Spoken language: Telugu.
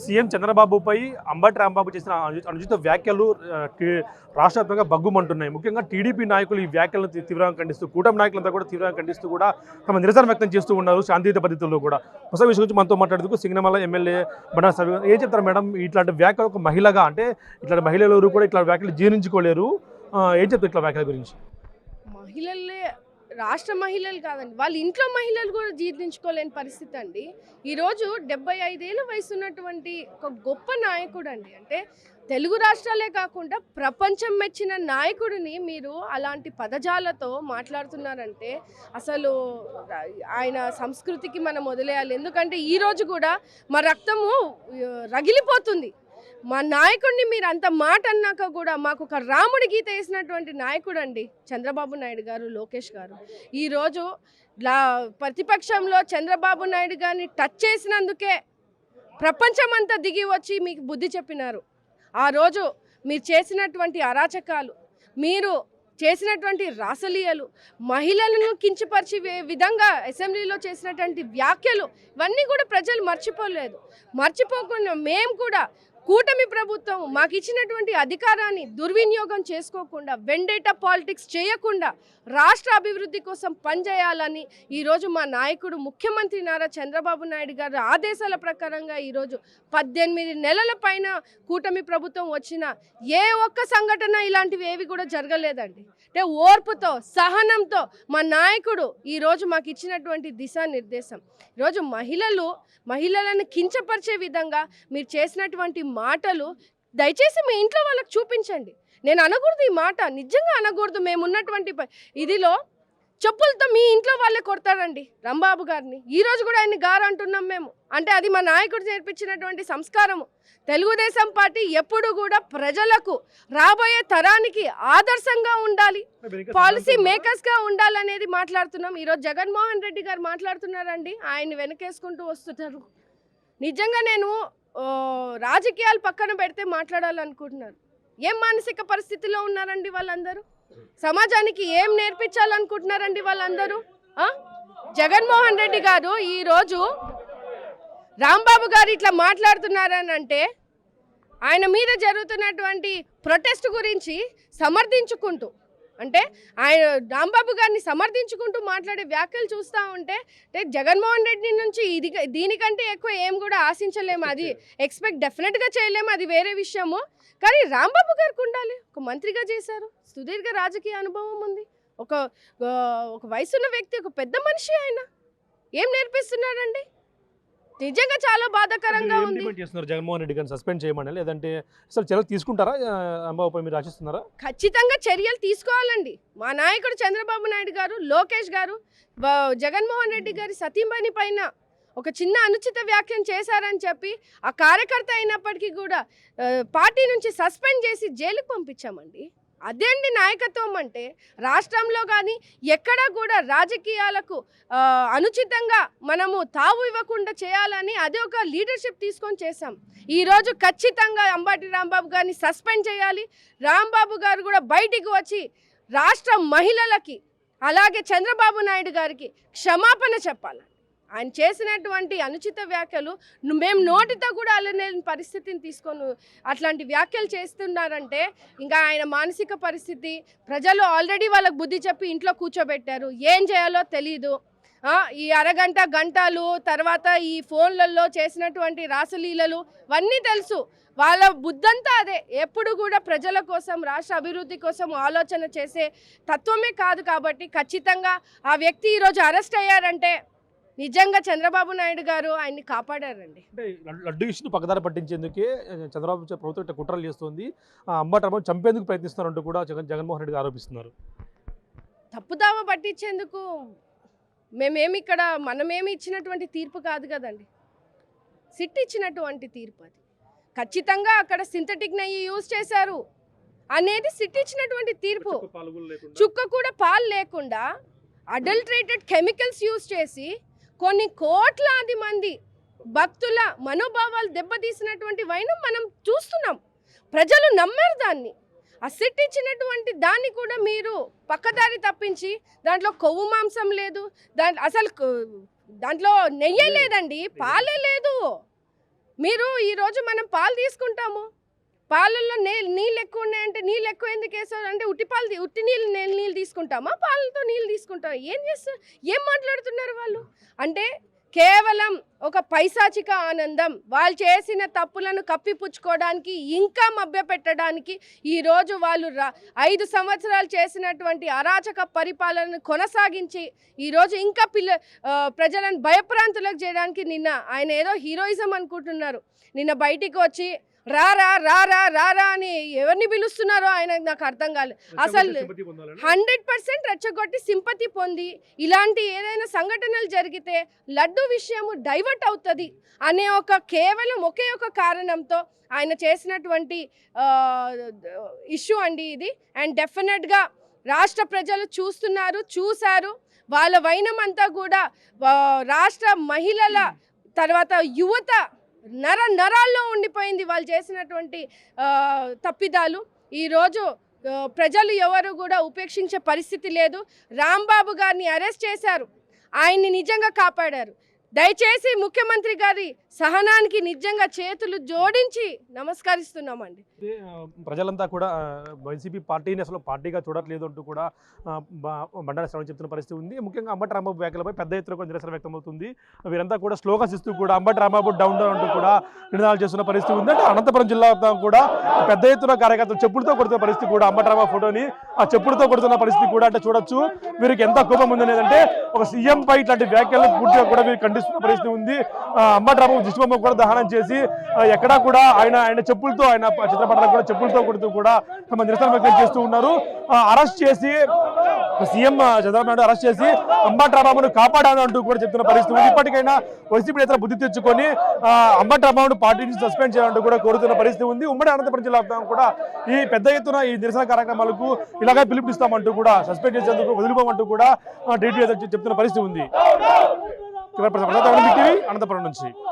సీఎం చంద్రబాబుపై అంబటి రాంబాబు చేసిన అనుచిత వ్యాఖ్యలు రాష్ట్ర వ్యాప్తంగా బగ్గుమంటున్నాయి. ముఖ్యంగా టీడీపీ నాయకులు ఈ వ్యాఖ్యలను తీవ్రంగా ఖండిస్తూ, కూటమి నాయకులంతా కూడా తీవ్రంగా ఖండిస్తూ కూడా తమ నిరసన వ్యక్తం చేస్తూ ఉన్నారు శాంతియుత పద్ధతుల్లో కూడా. కొత్త విషయం గురించి మనతో మాట్లాడేందుకు సింగనమల ఎమ్మెల్యే బండారు సవి ఏం చెప్తారు మేడం? ఇట్లాంటి వ్యాఖ్యలు ఒక మహిళగా, అంటే ఇట్లాంటి మహిళలు ఎవరు కూడా ఇట్లా వ్యాఖ్యలు జీర్ణించుకోలేరు, ఏం చెప్తారు ఇట్లా వ్యాఖ్యల గురించి? మహిళలే, రాష్ట్ర మహిళలు కాదండి, వాళ్ళ ఇంట్లో మహిళలు కూడా జీర్ణించుకోలేని పరిస్థితి అండి. ఈరోజు 75 ఏళ్ళ వయసు ఉన్నటువంటి ఒక గొప్ప నాయకుడు అండి. అంటే తెలుగు రాష్ట్రాలే కాకుండా ప్రపంచం మెచ్చిన నాయకుడిని మీరు అలాంటి పదజాలతో మాట్లాడుతున్నారంటే అసలు ఆయన సంస్కృతికి మనం వదిలేయాలి. ఎందుకంటే ఈరోజు కూడా మా రక్తము రగిలిపోతుంది. మా నాయకుడిని మీరు అంత మాట అన్నాక కూడా మాకు ఒక రాముడి గీత వేసినటువంటి నాయకుడు అండి చంద్రబాబు నాయుడు గారు, లోకేష్ గారు. ఈరోజు ప్రతిపక్షంలో చంద్రబాబు నాయుడు గారిని టచ్ చేసినందుకే ప్రపంచం అంతా దిగి వచ్చి మీకు బుద్ధి చెప్పినారు. ఆ రోజు మీరు చేసినటువంటి అరాచకాలు, మీరు చేసినటువంటి రాసలీయలు, మహిళలను కించపరిచే విధంగా అసెంబ్లీలో చేసినటువంటి వ్యాఖ్యలు, ఇవన్నీ కూడా ప్రజలు మర్చిపోకుండా మేము కూడా కూటమి ప్రభుత్వం మాకు ఇచ్చినటువంటి అధికారాన్ని దుర్వినియోగం చేసుకోకుండా, వెండేటా పాలిటిక్స్ చేయకుండా రాష్ట్ర అభివృద్ధి కోసం పనిచేయాలని ఈరోజు మా నాయకుడు ముఖ్యమంత్రి నారా చంద్రబాబు నాయుడు గారు ఆదేశాల ప్రకారంగా ఈరోజు 18 నెలల పైన కూటమి ప్రభుత్వం వచ్చిన ఏ ఒక్క సంఘటన ఇలాంటివి ఏవి కూడా జరగలేదండి. అంటే ఓర్పుతో, సహనంతో మా నాయకుడు ఈరోజు మాకు ఇచ్చినటువంటి దిశానిర్దేశం. ఈరోజు మహిళలను కించపరిచే విధంగా మీరు చేసినటువంటి మాటలు దయచేసి మీ ఇంట్లో వాళ్ళకి చూపించండి. నేను అనకూడదు, ఈ మాట నిజంగా అనకూడదు. మేమున్నటువంటి ఇదిలో చెప్పులతో మీ ఇంట్లో వాళ్ళే కొడతారండి రాంబాబు గారిని. ఈరోజు కూడా ఆయన్ని గారు అంటున్నాం మేము. అంటే అది మా నాయకుడు నేర్పించినటువంటి సంస్కారము. తెలుగుదేశం పార్టీ ఎప్పుడు కూడా ప్రజలకు, రాబోయే తరానికి ఆదర్శంగా ఉండాలి, పాలసీ మేకర్స్గా ఉండాలనేది మాట్లాడుతున్నాం. ఈరోజు జగన్మోహన్ రెడ్డి గారు మాట్లాడుతున్నారండి, ఆయన్ని వెనకేసుకుంటూ వస్తున్నారు. నిజంగా నేను రాజకీయాలు పక్కన పెడితే మాట్లాడాలనుకుంటున్నారు. ఏం మానసిక పరిస్థితిలో ఉన్నారండి వాళ్ళందరూ? సమాజానికి ఏం నేర్పించాలనుకుంటున్నారండి వాళ్ళందరూ? జగన్మోహన్ రెడ్డి గారు ఈరోజు రాంబాబు గారు ఇట్లా మాట్లాడుతున్నారని అంటే ఆయన మీద జరుగుతున్నటువంటి ప్రొటెస్ట్ గురించి సమర్థించుకుంటూ, అంటే ఆయన రాంబాబు గారిని సమర్థించుకుంటూ మాట్లాడే వ్యాఖ్యలు చూస్తూ ఉంటే జగన్మోహన్ రెడ్డి నుంచి దీనికంటే ఎక్కువ ఏం కూడా ఆశించలేము. అది ఎక్స్పెక్ట్ డెఫినెట్గా చేయలేము, అది వేరే విషయము. కానీ రాంబాబు గారికి ఉండాలి. ఒక మంత్రిగా చేశారు, సుదీర్ఘ రాజకీయ అనుభవం ఉంది, ఒక వయసున్న వ్యక్తి, ఒక పెద్ద మనిషి. ఆయన ఏం నేర్పిస్తున్నారండి? నిజంగా చాలా బాధాకరంగా ఉంది. జగన్మోహన్ రెడ్డి గారిని సస్పెండ్ చేయమని, లేదంటే అసలు చర్యలు తీసుకుంటారా? అంబాబుపై మీరు ఆశిస్తున్నారా? ఖచ్చితంగా చర్యలు తీసుకోవాలండి. మా నాయకుడు చంద్రబాబు నాయుడు గారు, లోకేష్ గారు జగన్మోహన్ రెడ్డి గారి సతీమణి పైన ఒక చిన్న అనుచిత వ్యాఖ్యం చేశారని చెప్పి ఆ కార్యకర్త అయినప్పటికీ కూడా పార్టీ నుంచి సస్పెండ్ చేసి జైలుకు పంపించామండి. అదే అండి నాయకత్వం అంటే. రాష్ట్రంలో కానీ ఎక్కడా కూడా రాజకీయాలకు అనుచితంగా మనము తావు ఇవ్వకుండా చేయాలని అదే ఒక లీడర్షిప్ తీసుకొని చేశాం. ఈరోజు ఖచ్చితంగా అంబటి రాంబాబు గారిని సస్పెండ్ చేయాలి. రాంబాబు గారు కూడా బయటికి వచ్చి రాష్ట్ర మహిళలకి, అలాగే చంద్రబాబు నాయుడు గారికి క్షమాపణ చెప్పాలి. ఆయన చేసినటువంటి అనుచిత వ్యాఖ్యలు మేము నోటితో కూడా అలలేని పరిస్థితిని తీసుకొని అట్లాంటి వ్యాఖ్యలు చేస్తున్నారంటే ఇంకా ఆయన మానసిక పరిస్థితి, ప్రజలు ఆల్రెడీ వాళ్ళకు బుద్ధి చెప్పి ఇంట్లో కూర్చోబెట్టారు, ఏం చేయాలో తెలీదు. ఈ అరగంట గంటలు తర్వాత ఈ ఫోన్లలో చేసినటువంటి రాసలీలలు ఇవన్నీ తెలుసు. వాళ్ళ బుద్ధంతా అదే. ఎప్పుడు కూడా ప్రజల కోసం, రాష్ట్ర అభివృద్ధి కోసం ఆలోచన చేసే తత్వమే కాదు. కాబట్టి ఖచ్చితంగా ఆ వ్యక్తి ఈరోజు అరెస్ట్ అయ్యారంటే నిజంగా చంద్రబాబు నాయుడు గారు ఆయన్ని కాపాడారండి. అంటే లడ్డు ఇష్యూని పక్కదారి పట్టించేందుకే చంద్రబాబు ప్రభుత్వం కుట్రలు చేస్తుంది, అంబటి చంపేందుకు ప్రయత్నిస్తున్నారంటూ కూడా జగన్మోహన్ రెడ్డి ఆరోపిస్తున్నారు. తప్పుదావ పట్టించేందుకు మనమేమి ఇచ్చినటువంటి తీర్పు కాదు కదండి, సిట్ ఇచ్చినటువంటి తీర్పు అది. ఖచ్చితంగా అక్కడ సింథటిక్ నెయ్యి యూజ్ చేశారు అనేది సిట్ ఇచ్చినటువంటి తీర్పు. చుక్క కూడా పాలు లేకుండా అడల్టరేటెడ్ కెమికల్స్ యూజ్ చేసి కొన్ని కోట్లాది మంది భక్తుల మనోభావాలు దెబ్బతీసినటువంటి వైనం మనం చూస్తున్నాం. ప్రజలు నమ్మారు దాన్ని. ఆ సిట్ ఇచ్చినటువంటి దాన్ని కూడా మీరు పక్కదారి తప్పించి దాంట్లో కొవ్వు మాంసం లేదు, అసలు దాంట్లో నెయ్యే లేదండి, పాలే లేదు. మీరు ఈరోజు మనం పాలు తీసుకుంటాము, పాలల్లో నీళ్ళు ఎక్కువ ఉన్నాయంటే నీళ్ళు ఎక్కువ ఎందుకు వేస్తారు అంటే ఉట్టి నీళ్ళు తీసుకుంటామా, పాలతో నీళ్ళు తీసుకుంటామా? ఏం చేస్తారు, ఏం మాట్లాడుతున్నారు వాళ్ళు? అంటే కేవలం ఒక పైశాచిక ఆనందం, వాళ్ళు చేసిన తప్పులను కప్పిపుచ్చుకోవడానికి, ఇంకా మభ్యపెట్టడానికి ఈరోజు వాళ్ళు 5 సంవత్సరాలు చేసినటువంటి అరాచక పరిపాలనను కొనసాగించి ఈరోజు ఇంకా ప్రజలను భయప్రాంతులకు చేయడానికి నిన్న ఆయన ఏదో హీరోయిజం అనుకుంటున్నారు. నిన్న బయటికి వచ్చి రారా రారా రారా అని ఎవరిని పిలుస్తున్నారో ఆయన నాకు అర్థం కాలేదు. అసలు 100% రెచ్చగొట్టి సింపతి పొంది ఇలాంటి ఏదైనా సంఘటనలు జరిగితే లడ్డు విషయము డైవర్ట్ అవుతుంది అనే కేవలం ఒకే ఒక కారణంతో ఆయన చేసినటువంటి ఇష్యూ అండి ఇది. అండ్ డెఫినెట్గా రాష్ట్ర ప్రజలు చూశారు. వాళ్ళ వైనమంతా కూడా రాష్ట్ర మహిళల తర్వాత యువత నరాల్లో ఉండిపోయింది వాళ్ళు చేసినటువంటి తప్పిదాలు. ఈరోజు ప్రజలు ఎవరు కూడా ఉపేక్షించే పరిస్థితి లేదు. రాంబాబు గారిని అరెస్ట్ చేశారు, ఆయన్ని నిజంగా కాపాడారు. దయచేసి ముఖ్యమంత్రి గారి సహనానికి నిజంగా చేతులు జోడించి నమస్కరిస్తున్నామండి. ప్రజలంతా కూడా వైసీపీ పార్టీని అసలు పార్టీగా చూడట్లేదు అంటూ కూడా బండారు శ్రవణ్ చెప్తున్న పరిస్థితి ఉంది. ముఖ్యంగా అంబటి రాంబాబు వ్యాఖ్యలపై పెద్ద ఎత్తున కూడా నిరసన వ్యక్తమవుతుంది. వీరంతా కూడా స్లోగన్స్ ఇస్తూ కూడా అంబటి రాంబాబు డౌన్ అంటూ కూడా నినాదాలు చేస్తున్న పరిస్థితి ఉంది. అంటే అనంతపురం జిల్లా కూడా పెద్ద ఎత్తున కార్యకర్తలు చెప్పులతో కొడుతున్న పరిస్థితి కూడా, అంబటి రాంబాబు ఫోటోని ఆ చెప్పులతో కొడుతున్న పరిస్థితి కూడా అంటే చూడొచ్చు. వీరికి ఎంత కోపం ఉందనేదంటే ఒక సీఎం పై ఇట్లాంటి వ్యాఖ్యలు పూర్తిగా కూడా వీరు ఖండిస్తున్న పరిస్థితి ఉంది. అంబటి రాంబాబు దిష్టిబొమ్మ కూడా దహనం చేసి ఎక్కడా కూడా ఆయన చెప్పులతో, ఆయన చిత్రపటాలకు కూడా చెప్పులతో కొడుతూ కూడా తమ నిరసన వ్యక్తం చేస్తూ ఉన్నారు. అరెస్ట్ చేసి సీఎం చంద్రబాబు నాయుడు అరెస్ట్ చేసి అంబటి రాంబాబును కాపాడాను అంటూ కూడా చెప్తున్న పరిస్థితి ఉంది. ఇప్పటికైనా వైసీపీ నేతలు బుద్ధి తెచ్చుకొని అంబటి రాంబాబును పార్టీ నుంచి సస్పెండ్ చేయాలంటూ కూడా కోరుతున్న పరిస్థితి ఉంది. ఉమ్మడి అనంతపురం జిల్లా కూడా ఈ పెద్ద ఎత్తున ఈ నిరసన కార్యక్రమాలకు ఇలాగే పిలుపునిస్తామంటూ కూడా, సస్పెండ్ చేసేందుకు వదిలిపోమంటూ కూడా టీడీపీ చెప్తున్న పరిస్థితి ఉంది. అనంతపురం నుంచి.